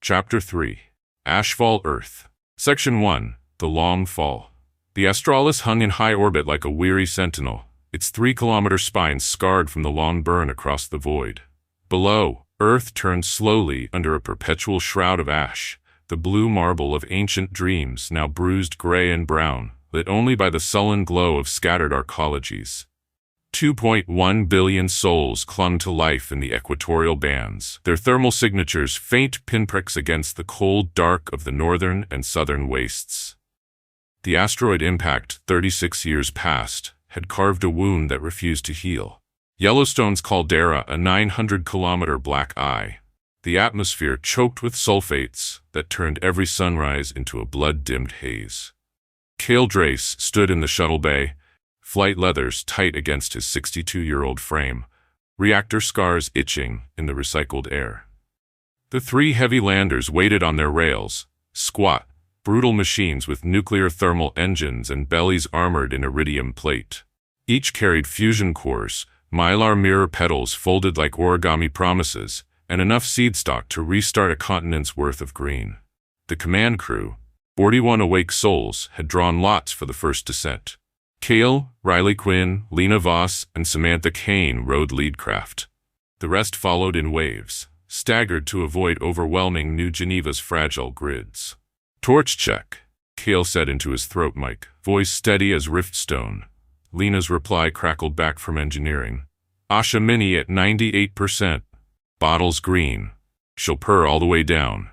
Chapter 3. Ashfall Earth. Section 1. The Long Fall. The Astralis hung in high orbit like a weary sentinel, its 3-kilometer spine scarred from the long burn across the void. Below, Earth turned slowly under a perpetual shroud of ash, the blue marble of ancient dreams now bruised gray and brown, lit only by the sullen glow of scattered arcologies. 2.1 billion souls clung to life in the equatorial bands, their thermal signatures faint pinpricks against the cold dark of the northern and southern wastes. The asteroid impact, 36 years past, had carved a wound that refused to heal. Yellowstone's caldera, a 900-kilometer black eye. The atmosphere choked with sulfates that turned every sunrise into a blood-dimmed haze. Cale Drace stood in the shuttle bay, flight leathers tight against his 62-year-old frame, reactor scars itching in the recycled air. The 3 heavy landers waited on their rails, squat, brutal machines with nuclear thermal engines and bellies armored in iridium plate. Each carried fusion cores, mylar mirror petals folded like origami promises, and enough seed stock to restart a continent's worth of green. The command crew, 41 awake souls, had drawn lots for the first descent. Cale, Riley Quinn, Lena Voss, and Samantha Kane rode lead craft. The rest followed in waves, staggered to avoid overwhelming New Geneva's fragile grids. "Torch check," Cale said into his throat mic, voice steady as riftstone. Lena's reply crackled back from engineering. "Asha Mini at 98%. Bottles green. She'll purr all the way down."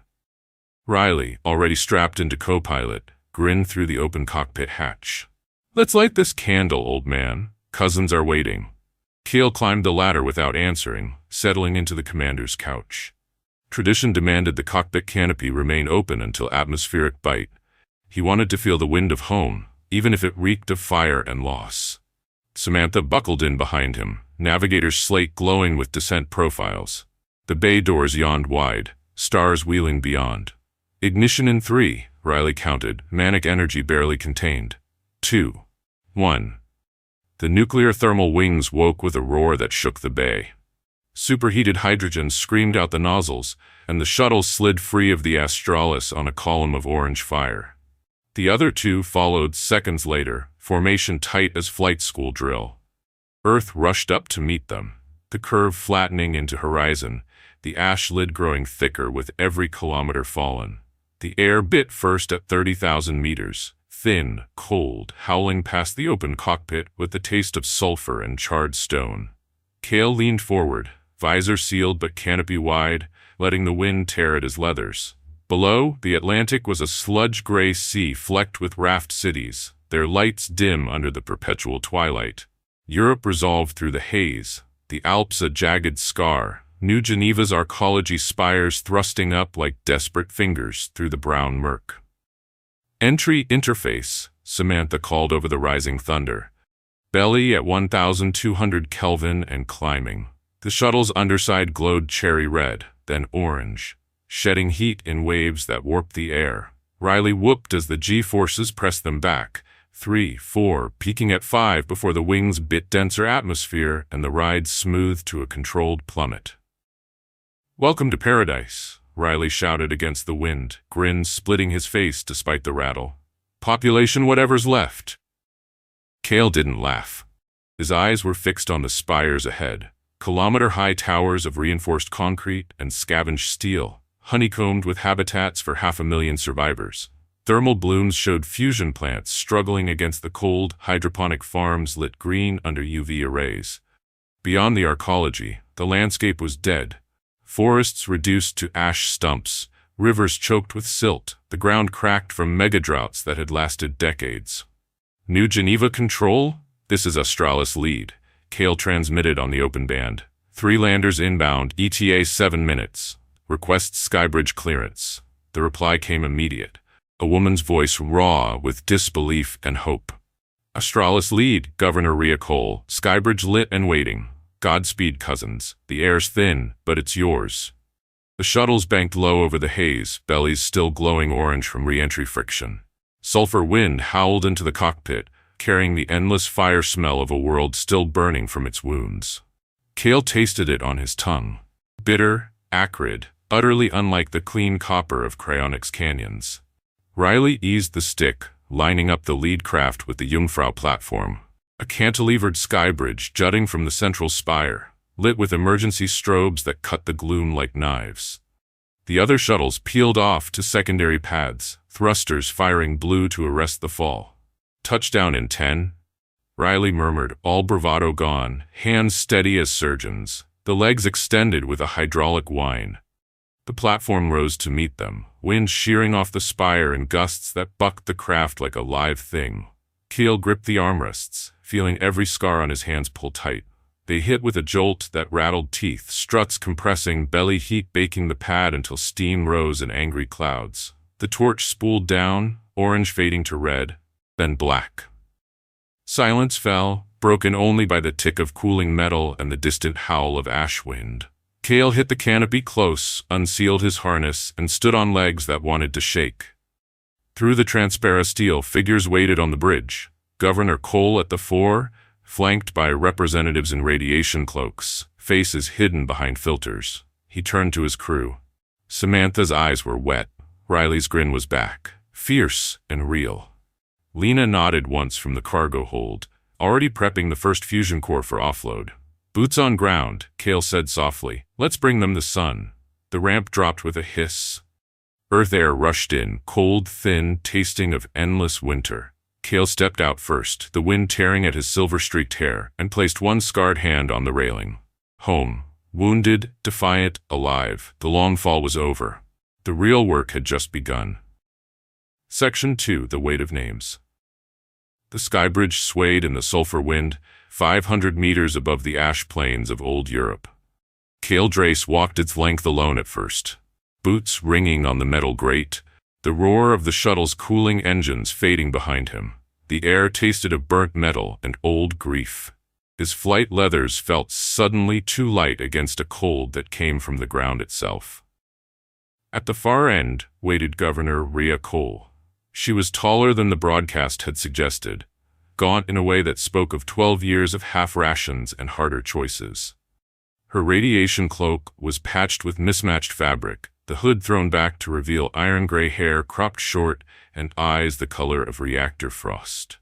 Riley, already strapped into co-pilot, grinned through the open cockpit hatch. "Let's light this candle, old man. Cousins are waiting." Cale climbed the ladder without answering, settling into the commander's couch. Tradition demanded the cockpit canopy remain open until atmospheric bite. He wanted to feel the wind of home, even if it reeked of fire and loss. Samantha buckled in behind him, navigator's slate glowing with descent profiles. The bay doors yawned wide, stars wheeling beyond. "Ignition in 3, Riley counted, manic energy barely contained. 2. 1. The nuclear thermal wings woke with a roar that shook the bay. Superheated hydrogen screamed out the nozzles, and the shuttle slid free of the Astralis on a column of orange fire. The other 2 followed seconds later, formation tight as flight school drill. Earth rushed up to meet them, the curve flattening into horizon, the ash lid growing thicker with every kilometer fallen. The air bit first at 30,000 meters. Thin, cold, howling past the open cockpit with the taste of sulfur and charred stone. Cale leaned forward, visor sealed but canopy wide, letting the wind tear at his leathers. Below, the Atlantic was a sludge-gray sea flecked with raft cities, their lights dim under the perpetual twilight. Europe resolved through the haze, the Alps a jagged scar, New Geneva's arcology spires thrusting up like desperate fingers through the brown murk. "Entry interface," Samantha called over the rising thunder. Belly at 1,200 Kelvin and climbing. The shuttle's underside glowed cherry red, then orange, shedding heat in waves that warped the air. Riley whooped as the G-forces pressed them back, 3, 4, peaking at 5 before the wings bit denser atmosphere and the ride smoothed to a controlled plummet. "Welcome to paradise," Riley shouted against the wind, grin splitting his face despite the rattle. "Population whatever's left." Cale didn't laugh. His eyes were fixed on the spires ahead, kilometer-high towers of reinforced concrete and scavenged steel, honeycombed with habitats for 500,000 survivors. Thermal blooms showed fusion plants struggling against the cold, hydroponic farms lit green under UV arrays. Beyond the arcology, the landscape was dead. Forests reduced to ash stumps, rivers choked with silt, the ground cracked from megadroughts that had lasted decades. "New Geneva Control? This is Astralis Lead," Cale transmitted on the open band. 3 landers inbound, ETA 7 minutes. Request skybridge clearance." The reply came immediate, a woman's voice raw with disbelief and hope. "Astralis Lead, Governor Rhea Cole, skybridge lit and waiting. Godspeed, cousins. The air's thin, but it's yours." The shuttles banked low over the haze, bellies still glowing orange from re-entry friction. Sulfur wind howled into the cockpit, carrying the endless fire smell of a world still burning from its wounds. Cale tasted it on his tongue. Bitter, acrid, utterly unlike the clean copper of cryonics canyons. Riley eased the stick, lining up the lead craft with the Jungfrau platform, a cantilevered skybridge jutting from the central spire, lit with emergency strobes that cut the gloom like knives. The other shuttles peeled off to secondary paths, thrusters firing blue to arrest the fall. "Touchdown in 10. Riley murmured, all bravado gone, hands steady as surgeons, the legs extended with a hydraulic whine. The platform rose to meet them, wind shearing off the spire in gusts that bucked the craft like a live thing. Keel gripped the armrests, feeling every scar on his hands pull tight. They hit with a jolt that rattled teeth, struts compressing, belly heat baking the pad until steam rose in angry clouds. The torch spooled down, orange fading to red, then black. Silence fell, broken only by the tick of cooling metal and the distant howl of ash wind. Cale hit the canopy close, unsealed his harness, and stood on legs that wanted to shake. Through the transparent steel, figures waited on the bridge. Governor Cole at the fore, flanked by representatives in radiation cloaks, faces hidden behind filters. He turned to his crew. Samantha's eyes were wet. Riley's grin was back, fierce and real. Lena nodded once from the cargo hold, already prepping the first fusion core for offload. Boots on ground, Cale said softly. Let's bring them the sun. The ramp dropped with a hiss. Earth air rushed in, cold, thin, tasting of endless winter. Cale stepped out first, the wind tearing at his silver-streaked hair, and placed one scarred hand on the railing. Home. Wounded, defiant, alive. The long fall was over. The real work had just begun. Section 2. The Weight of Names. The skybridge swayed in the sulfur wind, 500 meters above the ash plains of old Europe. Cale Drace walked its length alone at first, boots ringing on the metal grate, the roar of the shuttle's cooling engines fading behind him. The air tasted of burnt metal and old grief. His flight leathers felt suddenly too light against a cold that came from the ground itself. At the far end waited Governor Rhea Cole. She was taller than the broadcast had suggested, gaunt in a way that spoke of 12 years of half rations and harder choices. Her radiation cloak was patched with mismatched fabric, the hood thrown back to reveal iron-gray hair cropped short and eyes the color of reactor frost.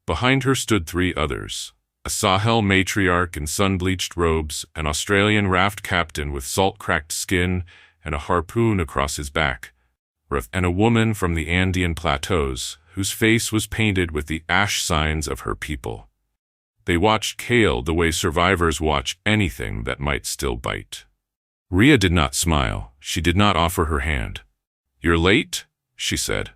Behind her stood 3 others, a Sahel matriarch in sun-bleached robes, an Australian raft captain with salt-cracked skin and a harpoon across his back, and a woman from the Andean plateaus whose face was painted with the ash signs of her people. They watched Cale the way survivors watch anything that might still bite. Rhea did not smile. She did not offer her hand. "You're late," she said.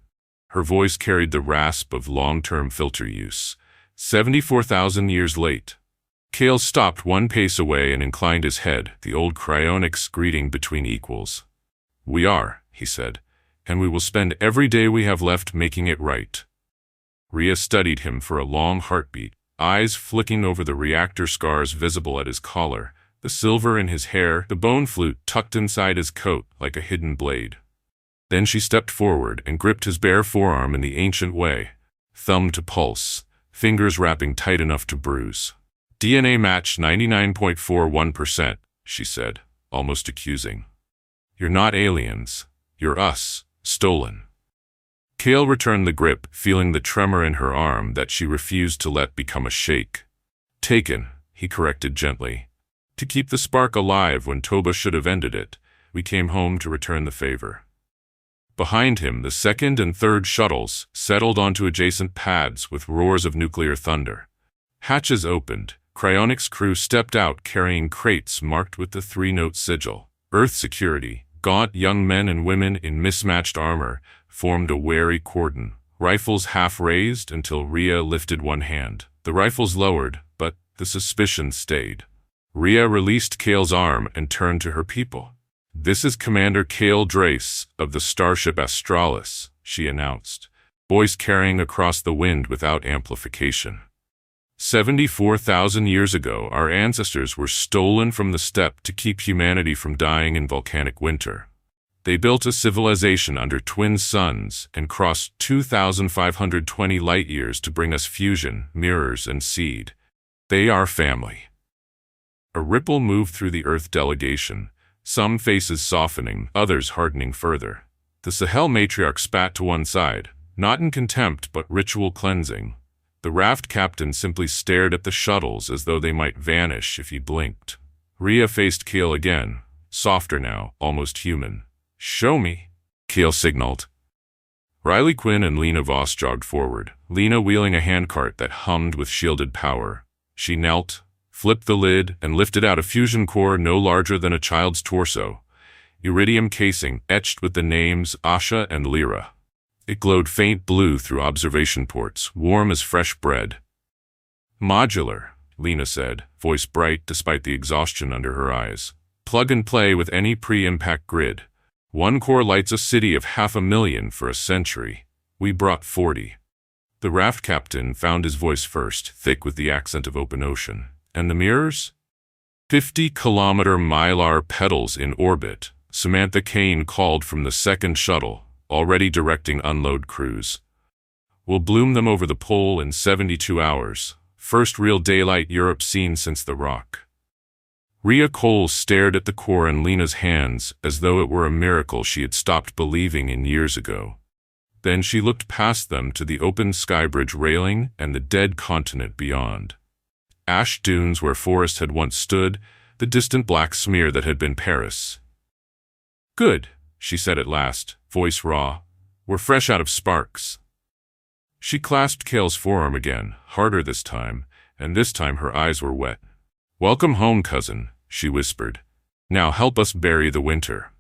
Her voice carried the rasp of long-term filter use. 74,000 years late. Cale stopped 1 pace away and inclined his head, the old cryonics greeting between equals. "We are," he said, "and we will spend every day we have left making it right." Rhea studied him for a long heartbeat, eyes flicking over the reactor scars visible at his collar, the silver in his hair, the bone flute tucked inside his coat like a hidden blade. Then she stepped forward and gripped his bare forearm in the ancient way, thumb to pulse, fingers wrapping tight enough to bruise. "DNA match 99.41%, she said, almost accusing. "You're not aliens. You're us, stolen." Cale returned the grip, feeling the tremor in her arm that she refused to let become a shake. "Taken," he corrected gently. "To keep the spark alive when Toba should have ended it, we came home to return the favor." Behind him, the 2nd and 3rd shuttles settled onto adjacent pads with roars of nuclear thunder. Hatches opened. Cryonics crew stepped out carrying crates marked with the 3-note sigil. Earth security, gaunt young men and women in mismatched armor, formed a wary cordon, rifles half raised until Rhea lifted one hand. The rifles lowered, but the suspicion stayed. Rhea released Cale's arm and turned to her people. "This is Commander Cale Drace of the starship Astralis," she announced, voice carrying across the wind without amplification. 74,000 years ago, our ancestors were stolen from the steppe to keep humanity from dying in volcanic winter. They built a civilization under twin suns and crossed 2,520 light-years to bring us fusion, mirrors, and seed. They are family. A ripple moved through the Earth delegation, some faces softening, others hardening further. The Sahel matriarch spat to one side, not in contempt but ritual cleansing. The raft captain simply stared at the shuttles as though they might vanish if he blinked. Rhea faced Keel again, softer now, almost human. "Show me," Keel signaled. Riley Quinn and Lena Voss jogged forward, Lena wheeling a handcart that hummed with shielded power. She knelt, flipped the lid, and lifted out a fusion core no larger than a child's torso. Iridium casing etched with the names Asha and Lyra. It glowed faint blue through observation ports, warm as fresh bread. "Modular," Lena said, voice bright despite the exhaustion under her eyes. "Plug and play with any pre-impact grid. One core lights a city of 500,000 for a century. We brought 40. The raft captain found his voice first, thick with the accent of open ocean. "And the mirrors?" 50-kilometer Mylar pedals in orbit, Samantha Kane called from the second shuttle, already directing unload crews. "We'll bloom them over the pole in 72 hours. First real daylight Europe's seen since the rock." Rhea Cole stared at the core in Lena's hands as though it were a miracle she had stopped believing in years ago. Then she looked past them to the open skybridge railing and the dead continent beyond. Ash dunes where forest had once stood, the distant black smear that had been Paris. "Good," she said at last, voice raw. "We're fresh out of sparks." She clasped Kale's forearm again, harder this time, and this time her eyes were wet. "Welcome home, cousin," she whispered. "Now help us bury the winter."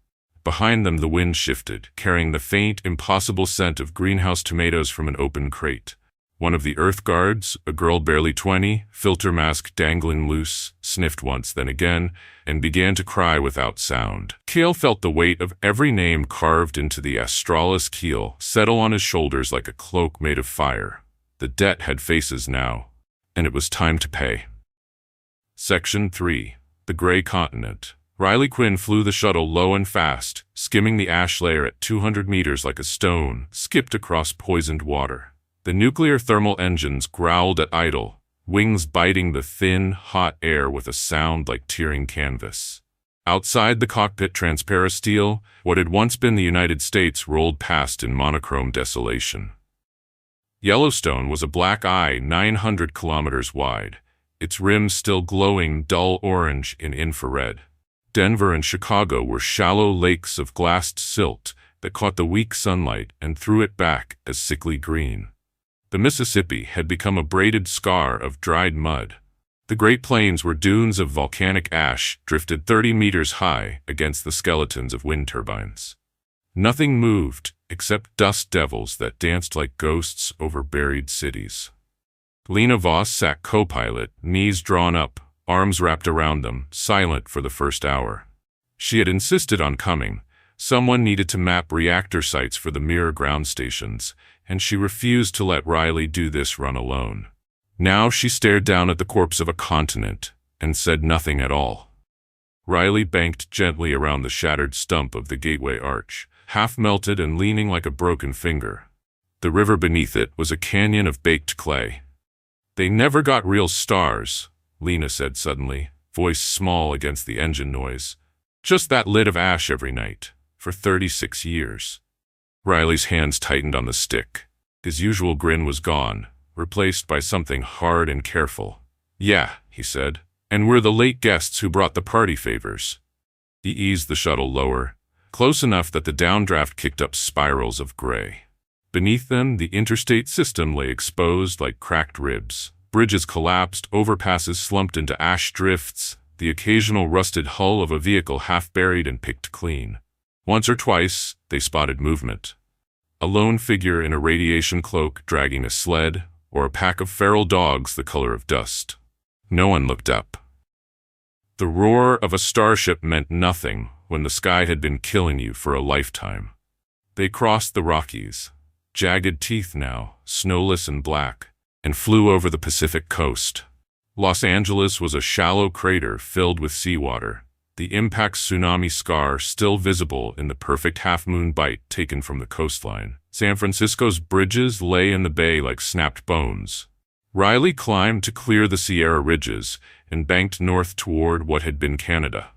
Behind them the wind shifted, carrying the faint, impossible scent of greenhouse tomatoes from an open crate. One of the Earth Guards, a girl barely 20, filter mask dangling loose, sniffed once, then again, and began to cry without sound. Kale felt the weight of every name carved into the Astralis keel settle on his shoulders like a cloak made of fire. The debt had faces now, and it was time to pay. Section 3. The Gray Continent. Riley Quinn flew the shuttle low and fast, skimming the ash layer at 200 meters like a stone, skipped across poisoned water. The nuclear thermal engines growled at idle, wings biting the thin, hot air with a sound like tearing canvas. Outside the cockpit transparasteel, what had once been the United States rolled past in monochrome desolation. Yellowstone was a black eye 900 kilometers wide, its rims still glowing dull orange in infrared. Denver and Chicago were shallow lakes of glassed silt that caught the weak sunlight and threw it back as sickly green. The Mississippi had become a braided scar of dried mud. The Great Plains were dunes of volcanic ash drifted 30 meters high against the skeletons of wind turbines. Nothing moved except dust devils that danced like ghosts over buried cities. Lena Voss sat co-pilot, knees drawn up, arms wrapped around them, silent for the first hour. She had insisted on coming. Someone needed to map reactor sites for the mirror ground stations, and she refused to let Riley do this run alone. Now she stared down at the corpse of a continent and said nothing at all. Riley banked gently around the shattered stump of the gateway arch, half melted and leaning like a broken finger. The river beneath it was a canyon of baked clay. "They never got real stars," Lena said suddenly, voice small against the engine noise. "Just that lid of ash every night, for 36 years. Riley's hands tightened on the stick. His usual grin was gone, replaced by something hard and careful. "Yeah," he said, "and we're the late guests who brought the party favors." He eased the shuttle lower, close enough that the downdraft kicked up spirals of gray. Beneath them, the interstate system lay exposed like cracked ribs. Bridges collapsed, overpasses slumped into ash drifts, the occasional rusted hull of a vehicle half buried and picked clean. Once or twice, they spotted movement. A lone figure in a radiation cloak dragging a sled, or a pack of feral dogs the color of dust. No one looked up. The roar of a starship meant nothing when the sky had been killing you for a lifetime. They crossed the Rockies, jagged teeth now, snowless and black, and flew over the Pacific coast. Los Angeles was a shallow crater filled with seawater, the impact tsunami scar still visible in the perfect half-moon bite taken from the coastline. San Francisco's bridges lay in the bay like snapped bones. Riley climbed to clear the Sierra Ridges and banked north toward what had been Canada.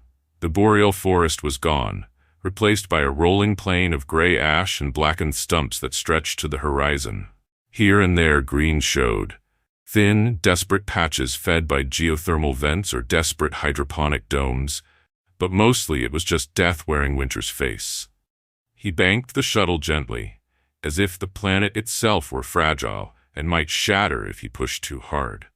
The boreal forest was gone, replaced by a rolling plain of gray ash and blackened stumps that stretched to the horizon. Here and there green showed, thin, desperate patches fed by geothermal vents or desperate hydroponic domes, but mostly it was just death wearing winter's face. He banked the shuttle gently, as if the planet itself were fragile and might shatter if he pushed too hard.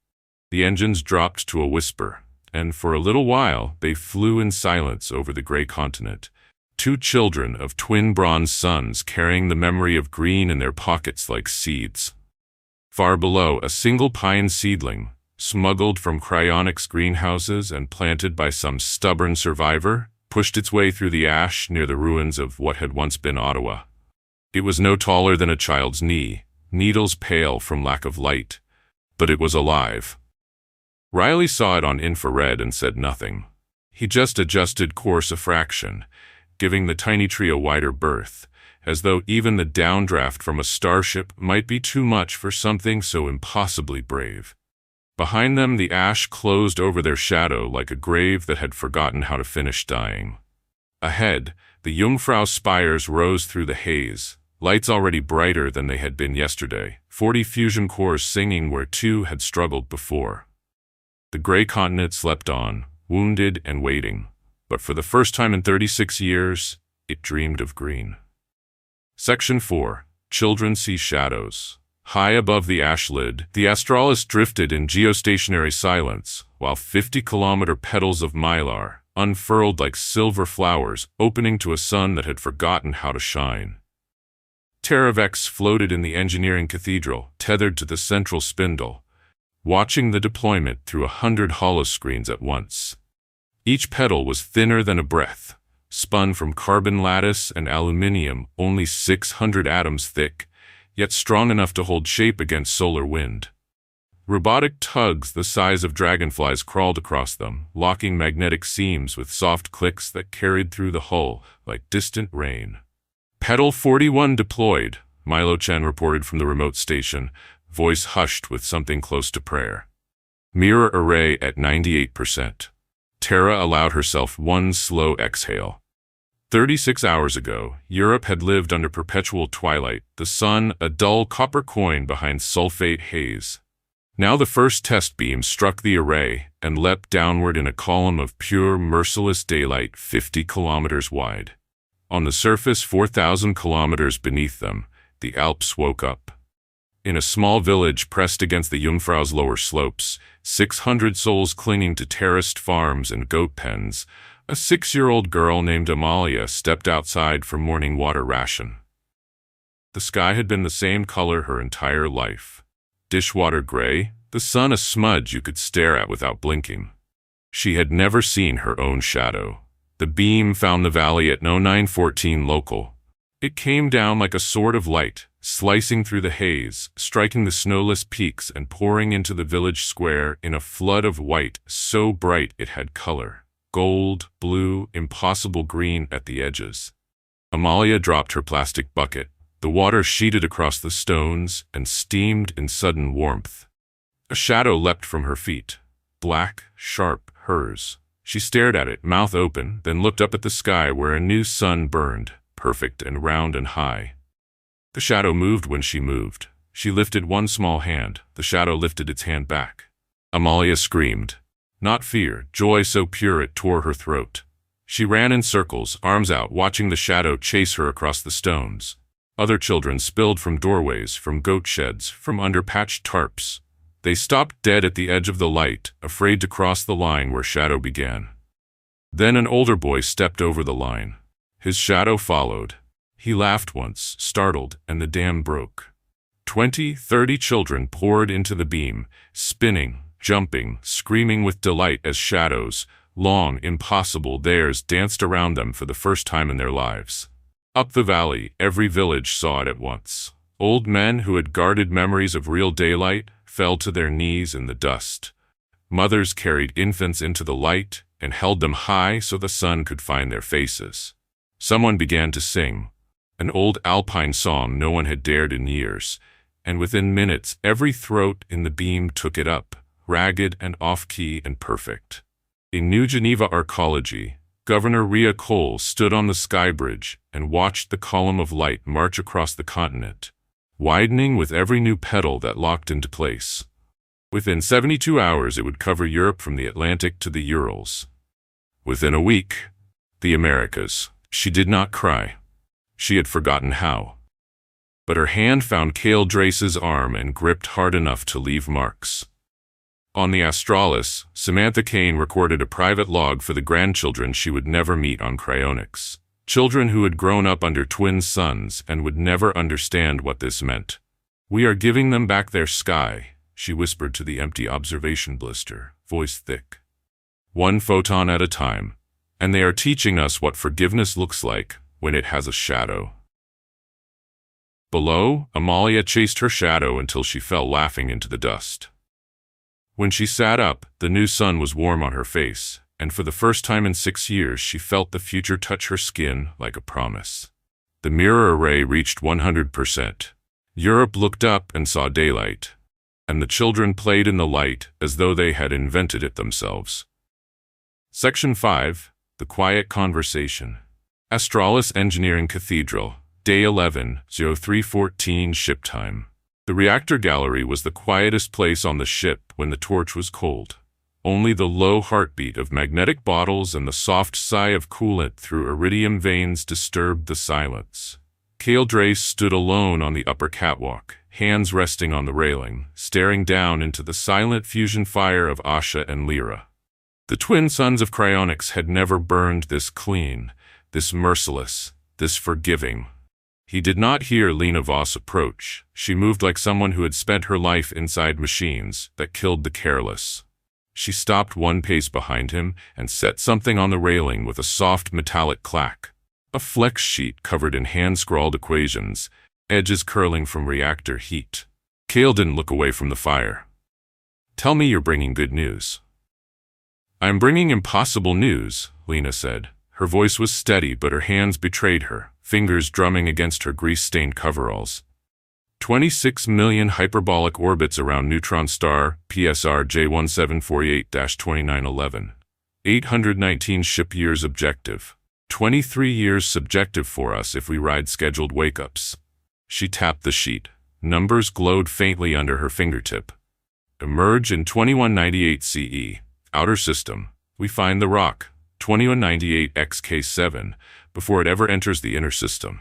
The engines dropped to a whisper, and for a little while they flew in silence over the gray continent, two children of twin bronze suns carrying the memory of green in their pockets like seeds. Far below, a single pine seedling, smuggled from cryonics greenhouses and planted by some stubborn survivor, pushed its way through the ash near the ruins of what had once been Ottawa. It was no taller than a child's knee, needles pale from lack of light, but it was alive. Riley saw it on infrared and said nothing. He just adjusted course a fraction, giving the tiny tree a wider berth, as though even the downdraft from a starship might be too much for something so impossibly brave. Behind them, the ash closed over their shadow like a grave that had forgotten how to finish dying. Ahead, the Jungfrau spires rose through the haze, lights already brighter than they had been yesterday, 40 fusion cores singing where 2 had struggled before. The gray continent slept on, wounded and waiting, but for the first time in 36 years, it dreamed of green. Section 4. Children See Shadows. High above the ash lid, the Astralis drifted in geostationary silence, while 50-kilometer petals of mylar unfurled like silver flowers, opening to a sun that had forgotten how to shine. Terravex floated in the engineering cathedral, tethered to the central spindle, watching the deployment through 100 holoscreens at once. Each petal was thinner than a breath, spun from carbon lattice and aluminium, only 600 atoms thick, yet strong enough to hold shape against solar wind. Robotic tugs the size of dragonflies crawled across them, locking magnetic seams with soft clicks that carried through the hull like distant rain. Petal 41 deployed, Milo Chen reported from the remote station, voice hushed with something close to prayer. Mirror array at 98%. Terra allowed herself one slow exhale. 36 hours ago, Europe had lived under perpetual twilight, the sun a dull copper coin behind sulfate haze. Now the first test beam struck the array and leapt downward in a column of pure, merciless daylight 50 kilometers wide. On the surface 4,000 kilometers beneath them, the Alps woke up. In a small village pressed against the Jungfrau's lower slopes, 600 souls clinging to terraced farms and goat pens, a 6-year-old girl named Amalia stepped outside for morning water ration. The sky had been the same color her entire life. Dishwater gray, the sun a smudge you could stare at without blinking. She had never seen her own shadow. The beam found the valley at 0914 local. It came down like a sword of light, slicing through the haze, striking the snowless peaks and pouring into the village square in a flood of white so bright it had color. Gold, blue, impossible green at the edges. Amalia dropped her plastic bucket. The water sheeted across the stones and steamed in sudden warmth. A shadow leapt from her feet. Black, sharp, hers. She stared at it, mouth open, then looked up at the sky where a new sun burned, perfect and round and high. The shadow moved when she moved. She lifted one small hand. The shadow lifted its hand back. Amalia screamed. Not fear, joy so pure it tore her throat. She ran in circles, arms out, watching the shadow chase her across the stones. Other children spilled from doorways, from goat sheds, from under patched tarps. They stopped dead at the edge of the light, afraid to cross the line where shadow began. Then an older boy stepped over the line. His shadow followed. He laughed once, startled, and the dam broke. 20, 30 children poured into the beam, spinning, jumping, screaming with delight as shadows, long, impossible theirs, danced around them for the first time in their lives. Up the valley, every village saw it at once. Old men who had guarded memories of real daylight fell to their knees in the dust. Mothers carried infants into the light and held them high so the sun could find their faces. Someone began to sing, an old alpine song no one had dared in years, and within minutes every throat in the beam took it up, ragged and off-key and perfect. In New Geneva arcology, Governor Rhea Cole stood on the sky bridge and watched the column of light march across the continent, widening with every new petal that locked into place. Within 72 hours, it would cover Europe from the Atlantic to the Urals. Within a week, the Americas. She did not cry. She had forgotten how. But her hand found Cale Drace's arm and gripped hard enough to leave marks. On the Astralis, Samantha Kane recorded a private log for the grandchildren she would never meet on cryonics. Children who had grown up under twin suns and would never understand what this meant. "We are giving them back their sky," she whispered to the empty observation blister, voice thick. "One photon at a time. And they are teaching us what forgiveness looks like when it has a shadow." Below, Amalia chased her shadow until she fell laughing into the dust. When she sat up, the new sun was warm on her face, and for the first time in 6 years she felt the future touch her skin like a promise. The mirror array reached 100%. Europe looked up and saw daylight, and the children played in the light as though they had invented it themselves. Section 5. The Quiet Conversation. Astralis Engineering Cathedral, Day 11, 0314 ship time. The reactor gallery was the quietest place on the ship when the torch was cold. Only the low heartbeat of magnetic bottles and the soft sigh of coolant through iridium veins disturbed the silence. Cale Drace stood alone on the upper catwalk, hands resting on the railing, staring down into the silent fusion fire of Asha and Lyra. The twin suns of cryonics had never burned this clean, this merciless, this forgiving. He did not hear Lena Voss approach. She moved like someone who had spent her life inside machines that killed the careless. She stopped one pace behind him and set something on the railing with a soft metallic clack. A flex sheet covered in hand-scrawled equations, edges curling from reactor heat. Cale didn't look away from the fire. "Tell me you're bringing good news." "I'm bringing impossible news," Lena said. Her voice was steady, but her hands betrayed her, fingers drumming against her grease-stained coveralls. 26 million hyperbolic orbits around neutron-star, PSR J1748-2911. 819 ship years objective. 23 years subjective for us if we ride scheduled wake-ups. She tapped the sheet. Numbers glowed faintly under her fingertip. Emerge in 2198 CE. Outer system. We find the rock, 2198 XK7, before it ever enters the inner system.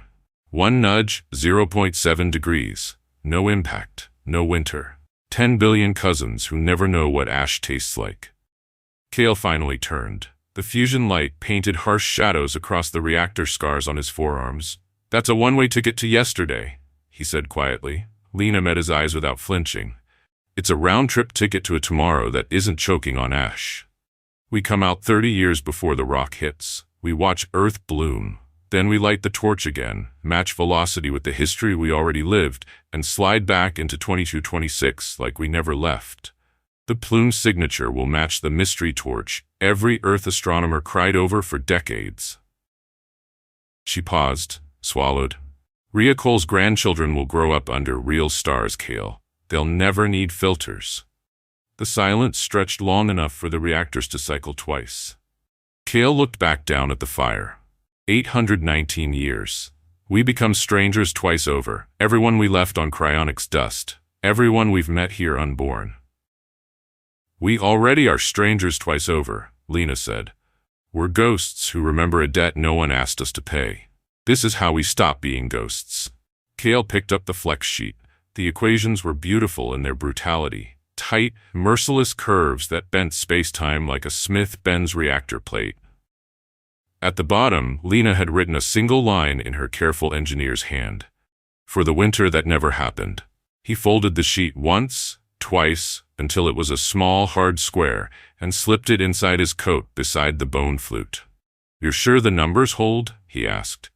One nudge, 0.7 degrees. No impact, no winter. 10 billion cousins who never know what ash tastes like. Cale finally turned. The fusion light painted harsh shadows across the reactor scars on his forearms. "That's a one-way ticket to yesterday," he said quietly. Lena met his eyes without flinching. "It's a round-trip ticket to a tomorrow that isn't choking on ash. We come out 30 years before the rock hits. We watch Earth bloom. Then we light the torch again, match velocity with the history we already lived, and slide back into 2226 like we never left. The plume signature will match the mystery torch every Earth astronomer cried over for decades." She paused, swallowed. "Rhea Cole's grandchildren will grow up under real stars, Cale. They'll never need filters." The silence stretched long enough for the reactors to cycle twice. Cale looked back down at the fire. 819 years. We become strangers twice over. Everyone we left on cryonics dust. Everyone we've met here unborn. "We already are strangers twice over," Lena said. "We're ghosts who remember a debt no one asked us to pay. This is how we stop being ghosts." Cale picked up the flex sheet. The equations were beautiful in their brutality. Tight, merciless curves that bent space-time like a Smith bends reactor plate. At the bottom, Lena had written a single line in her careful engineer's hand. "For the winter that never happened." He folded the sheet once, twice, until it was a small, hard square, and slipped it inside his coat beside the bone flute. "You're sure the numbers hold?" he asked.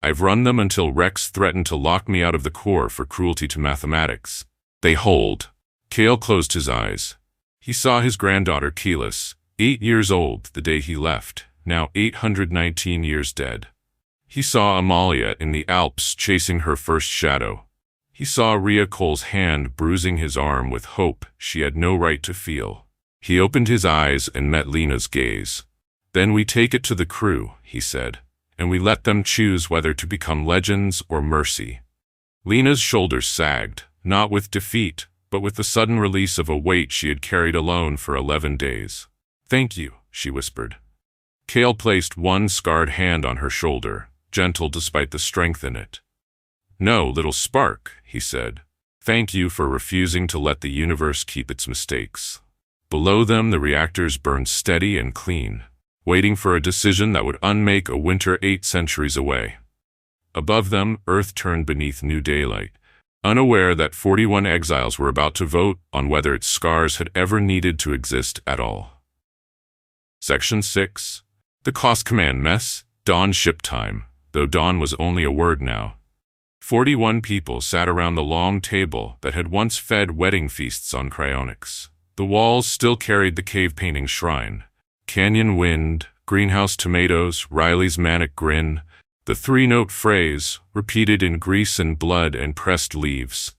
"I've run them until Rex threatened to lock me out of the Corps for cruelty to mathematics." "They hold." Cale closed his eyes. He saw his granddaughter Keyless, 8 years old the day he left, now 819 years dead. He saw Amalia in the Alps chasing her first shadow. He saw Rhea Cole's hand bruising his arm with hope she had no right to feel. He opened his eyes and met Lena's gaze. Then we take it to the crew, he said, and we let them choose whether to become legends or mercy. Lena's shoulders sagged, not with defeat, but with the sudden release of a weight she had carried alone for 11 days. Thank you, she whispered. Cale placed one scarred hand on her shoulder, gentle despite the strength in it. No, little spark, he said. Thank you for refusing to let the universe keep its mistakes. Below them, the reactors burned steady and clean, waiting for a decision that would unmake a winter 8 centuries away. Above them, Earth turned beneath new daylight, unaware that 41 exiles were about to vote on whether its scars had ever needed to exist at all. Section 6. The Cost Command Mess, Dawn Ship Time, though dawn was only a word now. 41 people sat around the long table that had once fed wedding feasts on cryonics. The walls still carried the cave painting shrine. Canyon wind, greenhouse tomatoes, Riley's manic grin, the 3-note phrase, repeated in grease and blood and pressed leaves.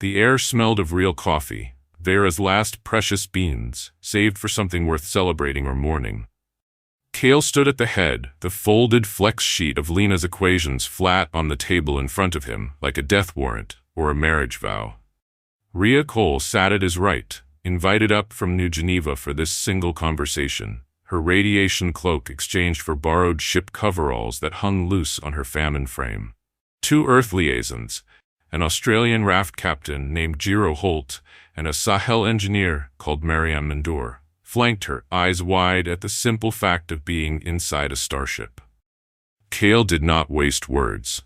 The air smelled of real coffee, Vera's last precious beans, saved for something worth celebrating or mourning. Cale stood at the head, the folded flex sheet of Lena's equations flat on the table in front of him, like a death warrant or a marriage vow. Rhea Cole sat at his right, invited up from New Geneva for this single conversation, her radiation cloak exchanged for borrowed ship coveralls that hung loose on her famine frame. 2 Earth liaisons, an Australian raft captain named Jiro Holt and a Sahel engineer called Mariam Mandour, flanked her, eyes wide at the simple fact of being inside a starship. Cale did not waste words.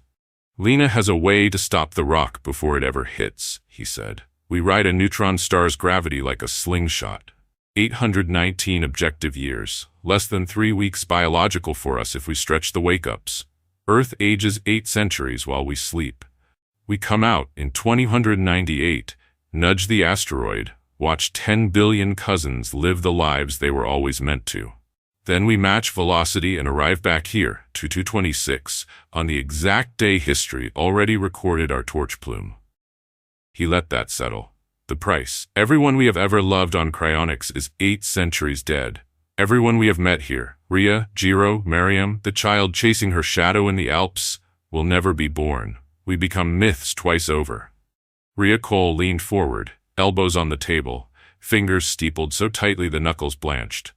Lena has a way to stop the rock before it ever hits, he said. We ride a neutron-star's gravity like a slingshot. 819 objective years, less than 3 weeks biological for us if we stretch the wake-ups. Earth ages 8 centuries while we sleep. We come out in 2098, nudge the asteroid, watch 10 billion cousins live the lives they were always meant to. Then we match velocity and arrive back here, 2226, on the exact day history already recorded our torch plume. He let that settle. The price. Everyone we have ever loved on cryonics is 8 centuries dead. Everyone we have met here, Rhea, Jiro, Mariam, the child chasing her shadow in the Alps, will never be born. We become myths twice over. Rhea Cole leaned forward, elbows on the table, fingers steepled so tightly the knuckles blanched.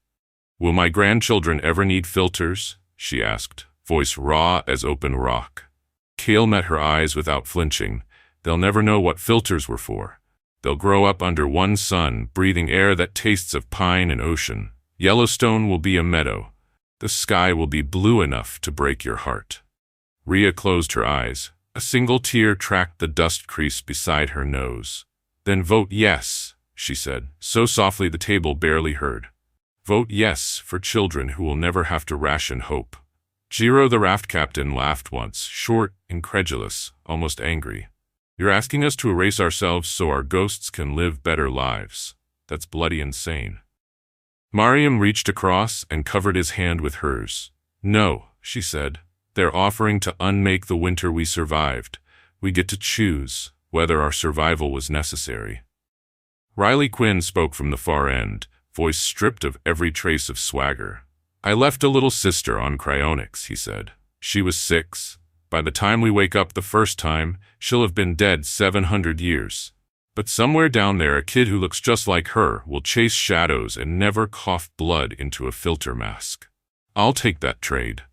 Will my grandchildren ever need filters? She asked, voice raw as open rock. Cale met her eyes without flinching. They'll never know what filters were for. They'll grow up under one sun, breathing air that tastes of pine and ocean. Yellowstone will be a meadow. The sky will be blue enough to break your heart. Rhea closed her eyes. A single tear tracked the dust crease beside her nose. Then vote yes, she said, so softly the table barely heard. Vote yes for children who will never have to ration hope. Jiro the raft captain laughed once, short, incredulous, almost angry. You're asking us to erase ourselves so our ghosts can live better lives. That's bloody insane. Mariam reached across and covered his hand with hers. No, she said. They're offering to unmake the winter we survived. We get to choose whether our survival was necessary. Riley Quinn spoke from the far end, voice stripped of every trace of swagger. I left a little sister on cryonics, he said. She was 6. By the time we wake up the first time, she'll have been dead 700 years. But somewhere down there, a kid who looks just like her will chase shadows and never cough blood into a filter mask. I'll take that trade.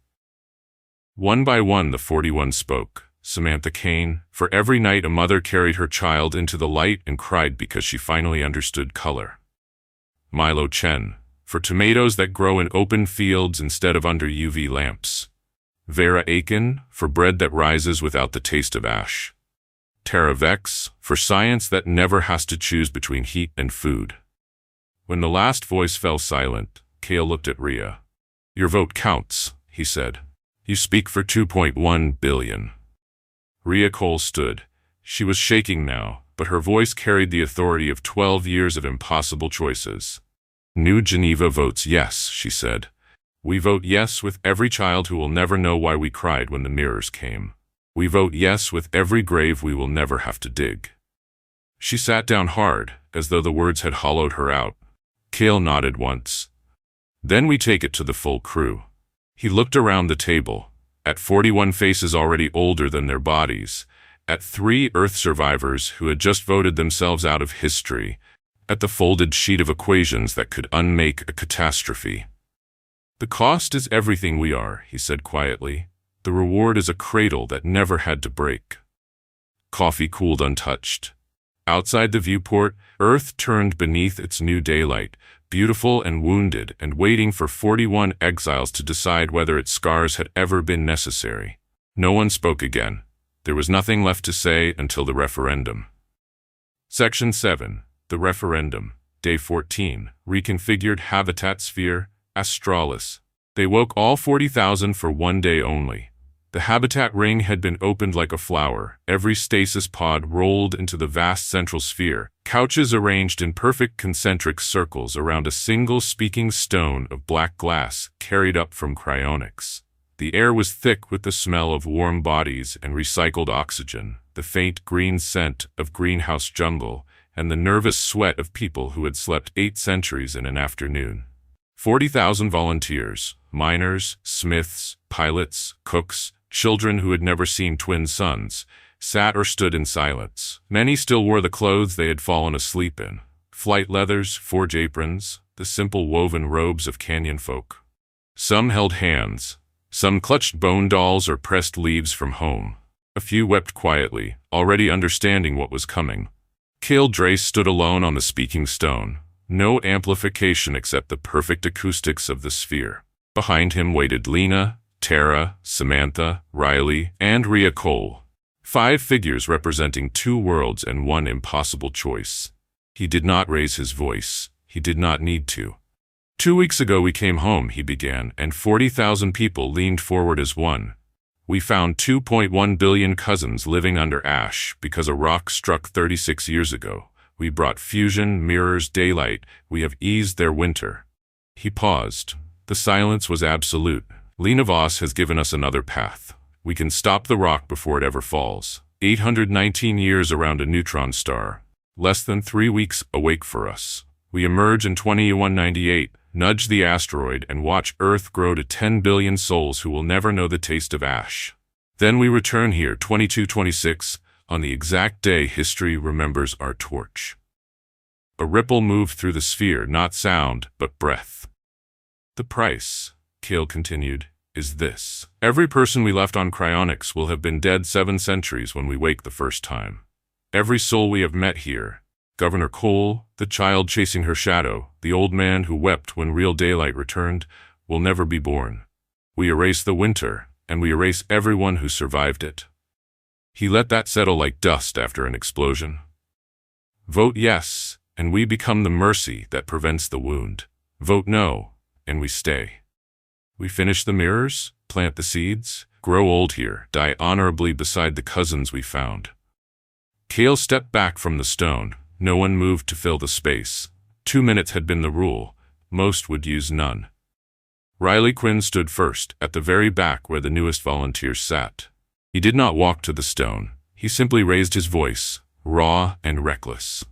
One by one, the 41 spoke. Samantha Kane, for every night a mother carried her child into the light and cried because she finally understood color. Milo Chen, for tomatoes that grow in open fields instead of under UV lamps. Vera Aiken, for bread that rises without the taste of ash. Tara Vex, for science that never has to choose between heat and food. When the last voice fell silent, Cale looked at Rhea. Your vote counts, he said. You speak for 2.1 billion. Rhea Cole stood. She was shaking now, but her voice carried the authority of 12 years of impossible choices. New Geneva votes yes, she said. We vote yes with every child who will never know why we cried when the mirrors came. We vote yes with every grave we will never have to dig. She sat down hard, as though the words had hollowed her out. Cale nodded once. Then we take it to the full crew. He looked around the table, at 41 faces already older than their bodies, at 3 Earth survivors who had just voted themselves out of history, at the folded sheet of equations that could unmake a catastrophe. The cost is everything we are, he said quietly. The reward is a cradle that never had to break. Coffee cooled untouched. Outside the viewport, Earth turned beneath its new daylight, beautiful and wounded, and waiting for 41 exiles to decide whether its scars had ever been necessary. No one spoke again. There was nothing left to say until the referendum. Section 7. The Referendum. Day 14. Reconfigured Habitat Sphere, Astralis. They woke all 40,000 for one day only. The habitat ring had been opened like a flower. Every stasis pod rolled into the vast central sphere, couches arranged in perfect concentric circles around a single speaking stone of black glass carried up from cryonics. The air was thick with the smell of warm bodies and recycled oxygen, the faint green scent of greenhouse jungle, and the nervous sweat of people who had slept 8 centuries in an afternoon. 40,000 volunteers, miners, smiths, pilots, cooks, children who had never seen twin suns, sat or stood in silence. Many still wore the clothes they had fallen asleep in. Flight leathers, forge aprons, the simple woven robes of canyon folk. Some held hands. Some clutched bone dolls or pressed leaves from home. A few wept quietly, already understanding what was coming. Cale Drace stood alone on the speaking stone. No amplification except the perfect acoustics of the sphere. Behind him waited Lena, Tara, Samantha, Riley, and Rhea Cole. 5 figures representing 2 worlds and 1 impossible choice. He did not raise his voice. He did not need to. 2 weeks ago we came home, he began, and 40,000 people leaned forward as one. We found 2.1 billion cousins living under ash because a rock struck 36 years ago. We brought fusion, mirrors, daylight. We have eased their winter. He paused. The silence was absolute. Lena Voss has given us another path. We can stop the rock before it ever falls. 819 years around a neutron-star. Less than 3 weeks awake for us. We emerge in 2198, nudge the asteroid, and watch Earth grow to 10 billion souls who will never know the taste of ash. Then we return here, 2226, on the exact day history remembers our torch. A ripple moved through the sphere, not sound, but breath. The price, Cale continued, is this. Every person we left on cryonics will have been dead 7 centuries when we wake the first time. Every soul we have met here, Governor Cole, the child chasing her shadow, the old man who wept when real daylight returned, will never be born. We erase the winter, and we erase everyone who survived it. He let that settle like dust after an explosion. Vote yes, and we become the mercy that prevents the wound. Vote no, and we stay. We finish the mirrors, plant the seeds, grow old here, die honorably beside the cousins we found. Cale stepped back from the stone. No one moved to fill the space. 2 minutes had been the rule. Most would use none. Riley Quinn stood first, at the very back where the newest volunteers sat. He did not walk to the stone. He simply raised his voice, raw and reckless.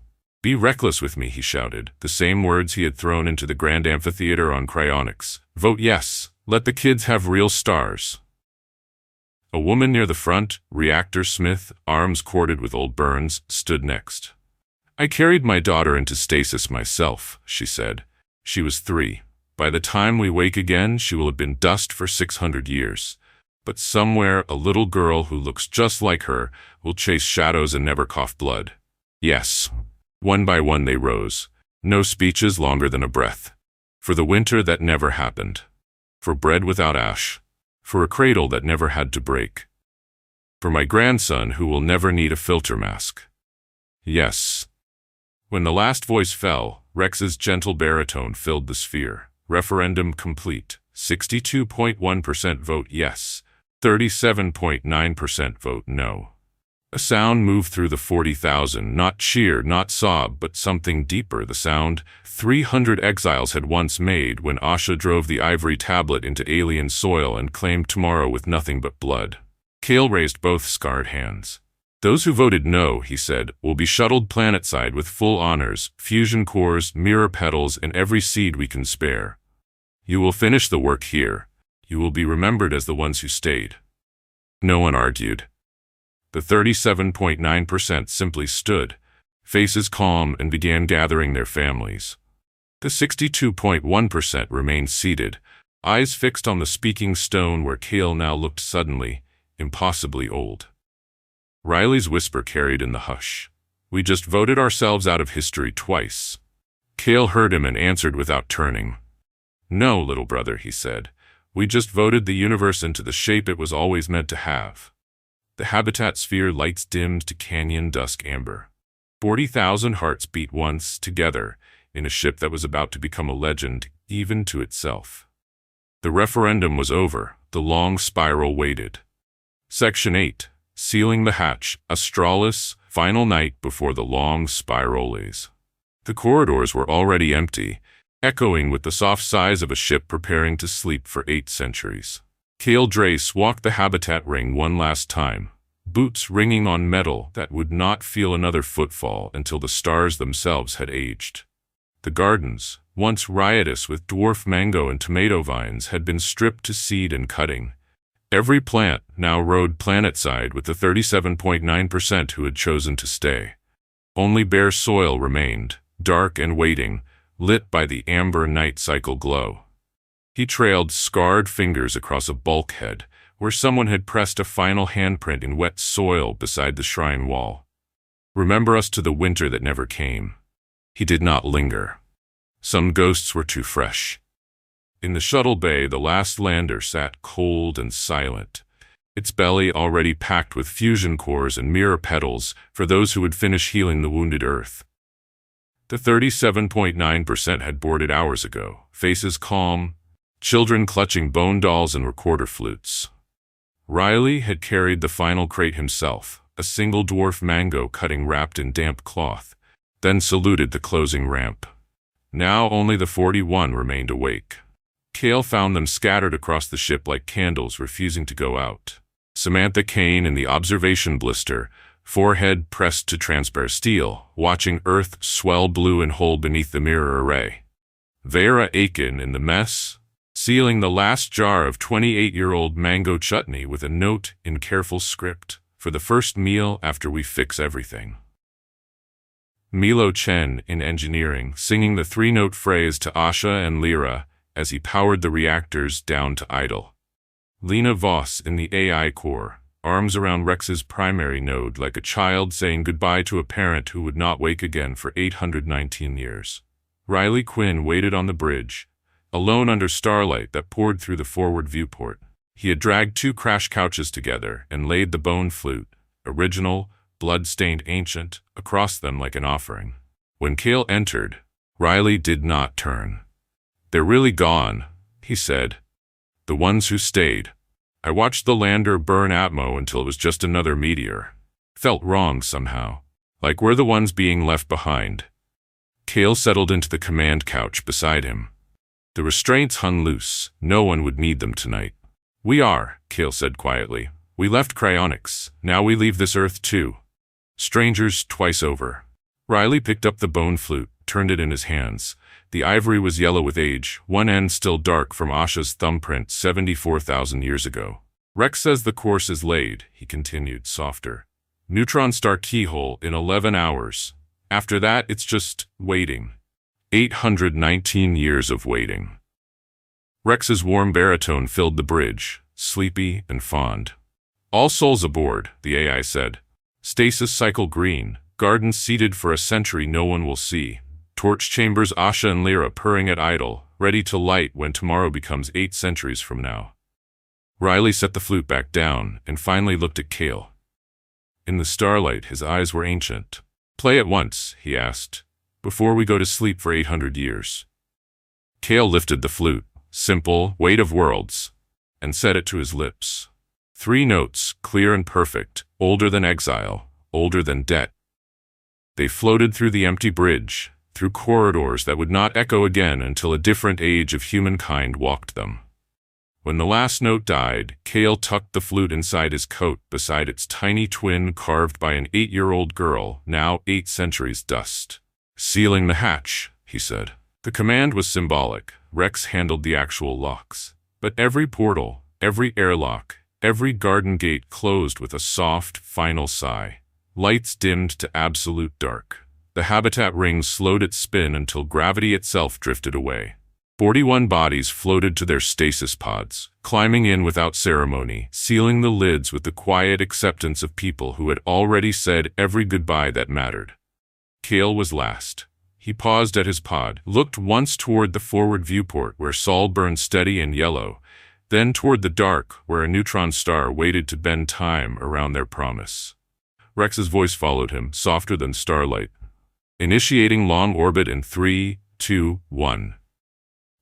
Be reckless with me, he shouted, the same words he had thrown into the grand amphitheater on cryonics. Vote yes. Let the kids have real stars. A woman near the front, reactor smith, arms corded with old burns, stood next. I carried my daughter into stasis myself, she said. She was 3. By the time we wake again, she will have been dust for 600 years. But somewhere, a little girl who looks just like her will chase shadows and never cough blood. Yes. One by one they rose. No speeches longer than a breath. For the winter that never happened. For bread without ash. For a cradle that never had to break. For my grandson who will never need a filter mask. Yes. When the last voice fell, Rex's gentle baritone filled the sphere. Referendum complete. 62.1% vote yes. 37.9% vote no. A sound moved through the 40,000, not cheer, not sob, but something deeper, the sound 300 exiles had once made when Asha drove the ivory tablet into alien soil and claimed tomorrow with nothing but blood. Cale raised both scarred hands. Those who voted no, he said, will be shuttled planetside with full honors, fusion cores, mirror petals, and every seed we can spare. You will finish the work here. You will be remembered as the ones who stayed. No one argued. The 37.9% simply stood, faces calm, and began gathering their families. The 62.1% remained seated, eyes fixed on the speaking stone where Cale now looked suddenly, impossibly old. Riley's whisper carried in the hush. We just voted ourselves out of history twice. Cale heard him and answered without turning. No, little brother, he said. We just voted the universe into the shape it was always meant to have. The habitat sphere lights dimmed to canyon dusk amber. 40,000 hearts beat once, together, in a ship that was about to become a legend, even to itself. The referendum was over. The long spiral waited. Section 8. Sealing the hatch. Astralis. Final night before the long spirales. The corridors were already empty, echoing with the soft sighs of a ship preparing to sleep for 8 centuries. Cale Drace walked the habitat ring one last time, boots ringing on metal that would not feel another footfall until the stars themselves had aged. The gardens, once riotous with dwarf mango and tomato vines, had been stripped to seed and cutting. Every plant now rode planetside with the 37.9% who had chosen to stay. Only bare soil remained, dark and waiting, lit by the amber night cycle glow. He trailed scarred fingers across a bulkhead where someone had pressed a final handprint in wet soil beside the shrine wall. Remember us to the winter that never came. He did not linger. Some ghosts were too fresh. In the shuttle bay, the last lander sat cold and silent, its belly already packed with fusion cores and mirror petals for those who would finish healing the wounded Earth. The 37.9% had boarded hours ago, faces calm, children clutching bone dolls and recorder flutes. Riley had carried the final crate himself, a single dwarf mango cutting wrapped in damp cloth, then saluted the closing ramp. Now only the 41 remained awake. Cale found them scattered across the ship like candles refusing to go out. Samantha Kane in the observation blister, forehead pressed to transparent steel, watching Earth swell blue and whole beneath the mirror array. Vera Aiken in the mess, sealing the last jar of 28-year-old mango chutney with a note in careful script, for the first meal after we fix everything. Milo Chen in engineering, singing the 3-note phrase to Asha and Lyra as he powered the reactors down to idle. Lena Voss in the AI core, arms around Rex's primary node like a child saying goodbye to a parent who would not wake again for 819 years. Riley Quinn waited on the bridge, alone under starlight that poured through the forward viewport. He had dragged 2 crash couches together and laid the bone flute, original, blood-stained ancient, across them like an offering. When Cale entered, Riley did not turn. They're really gone, he said. The ones who stayed. I watched the lander burn Atmo until it was just another meteor. Felt wrong somehow, like we're the ones being left behind. Cale settled into the command couch beside him. The restraints hung loose. No one would need them tonight. We are, Cale said quietly. We left cryonics. Now we leave this Earth too. Strangers twice over. Riley picked up the bone flute, turned it in his hands. The ivory was yellow with age, one end still dark from Asha's thumbprint 74,000 years ago. Rex says the course is laid, he continued, softer. Neutron-star keyhole in 11 hours. After that, it's just waiting. 819 years of waiting. Rex's warm baritone filled the bridge, sleepy and fond. All souls aboard, the AI said. Stasis cycle green, gardens seated for a century no one will see. Torch chambers Asha and Lyra purring at idle, ready to light when tomorrow becomes 8 centuries from now. Riley set the flute back down and finally looked at Cale. In the starlight, his eyes were ancient. Play at once, he asked, before we go to sleep for 800 years. Cale lifted the flute, simple, weight of worlds, and set it to his lips. 3 notes, clear and perfect, older than exile, older than debt. They floated through the empty bridge, through corridors that would not echo again until a different age of humankind walked them. When the last note died, Cale tucked the flute inside his coat beside its tiny twin carved by an 8-year-old girl, now 8 centuries dust. Sealing the hatch, he said. The command was symbolic, Rex handled the actual locks. But every portal, every airlock, every garden gate closed with a soft, final sigh. Lights dimmed to absolute dark. The habitat ring slowed its spin until gravity itself drifted away. 41 bodies floated to their stasis pods, climbing in without ceremony, sealing the lids with the quiet acceptance of people who had already said every goodbye that mattered. Kale was last. He paused at his pod, looked once toward the forward viewport where Sol burned steady and yellow, then toward the dark where a neutron-star waited to bend time around their promise. Rex's voice followed him, softer than starlight. Initiating long orbit in 3, 2, 1.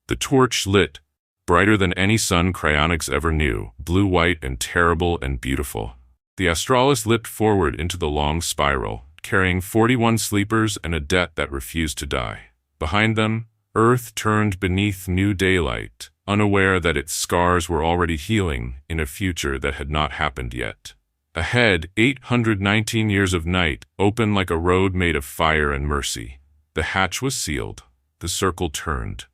The torch lit, brighter than any sun cryonics ever knew, blue-white and terrible and beautiful. The Australis leapt forward into the long spiral, carrying 41 sleepers and a debt that refused to die. Behind them, Earth turned beneath new daylight, unaware that its scars were already healing in a future that had not happened yet. Ahead, 819 years of night, open like a road made of fire and mercy. The hatch was sealed. The circle turned.